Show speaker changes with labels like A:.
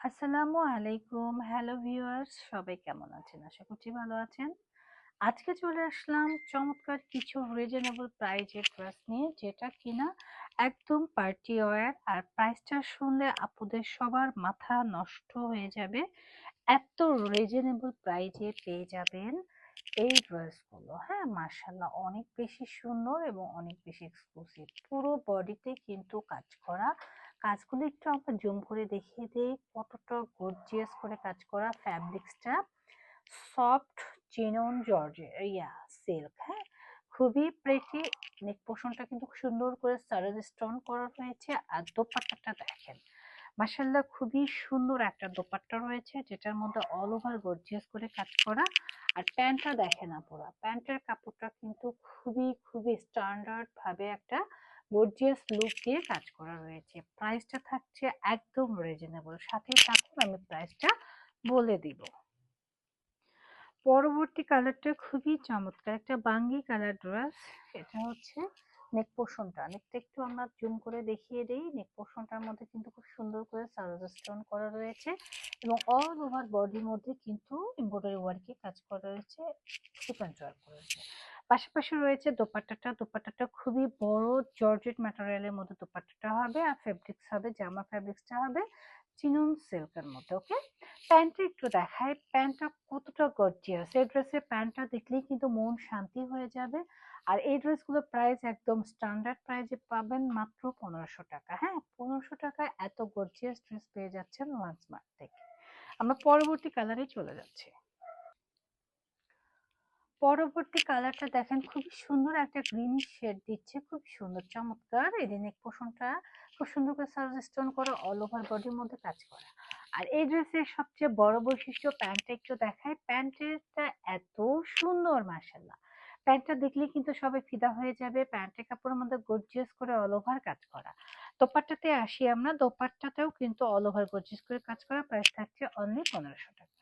A: আসসালামু আলাইকুম। Hello viewers, সবাই কেমন আছেন? আশা করছি ভালো আছেন। আজকে চলে আসলাম চমৎকার কিছু রিজনেবল প্রাইজের ড্রেস নিয়ে, যেটা কিনা একদম পার্টি ওয়্যার। আর প্রাইসটা শুনলে আপুদের সবার মাথা নষ্ট হয়ে যাবে। এত রিজনেবল প্রাইজে পেয়ে যাবেন এই ড্রেসগুলো। হ্যাঁ, মার্শাল্লাহ, অনেক বেশি সুন্দর এবং অনেক বেশি এক্সক্লুসিভ। পুরো বডিতে কিন্তু কাজ করা। কাজগুলো একটু আমরা জুম করে দেখিয়ে দেই কতটা গর্জিয়াস করে কাজ করা। ফ্যাব্রিক্সটা সফট চিনন জর্জেট, সিল্ক। হ্যাঁ, খুবই প্রেটি। নেক পোর্শনটা কিন্তু খুব সুন্দর করে সারজ স্টোন করা হয়েছে। আর দোপাট্টাটা দেখেন, মাশাআল্লাহ, খুবই সুন্দর একটা দোপাট্টা রয়েছে, যেটার মধ্যে অল ওভার গর্জিয়াস করে কাজ করা। আর প্যান্টটা দেখেন আপুরা, প্যান্টের কাপড়টা কিন্তু খুবই খুবই স্ট্যান্ডার্ড ভাবে একটা গর্জিয়াস লুক দিয়ে কাজ করা রয়েছে। প্রাইসটা থাকছে একদম রিজনেবল। সাথে থাকুন, আমি প্রাইসটা বলে দিব। পরবর্তী কালারটা খুবই চমৎকার, একটা বাঙ্গি কালার ড্রেস। এটা হচ্ছে নেক পোর্শনটা, নেকটা একটু আমরা জুম করে দেখিয়ে দেই। নেক পোর্শনটার মধ্যে কিন্তু খুব সুন্দর করে সারোজা স্টোন করা রয়েছে এবং অল ওভার বডির মধ্যে কিন্তু এমব্রয়ডারি ওয়ার্কে কাজ করা রয়েছে, সিকোয়েন্স ওয়ার্ক করেছে। পাশাপাশি রয়েছে দোপাট্টাটা। দোপাট্টাটা খুবই বড় জর্জেট ম্যাটেরিয়ালের মধ্যে দোপাট্টাটা হবে। আর ফেব্রিক্স হবে, জামা ফেব্রিক্সটা হবে চিনন সিল্কের মধ্যে। ওকে, প্যান্টটা একটু দেখায়, প্যান্টটা কতটা গর্জিয়াস। এই ড্রেসের প্যান্টটা দেখলেই কিন্তু মন শান্তি হয়ে যাবে। আর এই ড্রেসগুলোর প্রাইস একদম স্ট্যান্ডার্ড প্রাইসে পাবেন, মাত্র 1500 টাকা। হ্যাঁ, 1500 টাকায় এত গর্জিয়াস ড্রেস পেয়ে যাচ্ছেন ওয়ান্সমার্ট থেকে। আমরা পরবর্তী কালারে চলে যাচ্ছি। পরবর্তী কালারটা দেখেন, খুব সুন্দর একটা গ্রিন শেড দিচ্ছে, খুব সুন্দর চমৎকার। এই নেক পোর্শনটা খুব সুন্দর করে সার্চ স্টোন করা, অল ওভার বডির মধ্যে কাজ করা। আর এই ড্রেসের সবচেয়ে বড় বৈশিষ্ট্য, প্যান্টটা একটু দেখায়। প্যান্টেরটা এত সুন্দর, মাশাআল্লাহ। প্যান্টটা দেখলে কিন্তু সবাই ফিদা হয়ে যাবে। প্যান্টের কাপড়ের মধ্যে গর্জিয়াস করে অল ওভার কাজ করা। দোপাট্টাতে আসি আমরা, দোপাট্টাতেও কিন্তু অল ওভার গর্জিয়াস করে কাজ করা। প্রাইস থাকছে অনলি 1500 টাকা।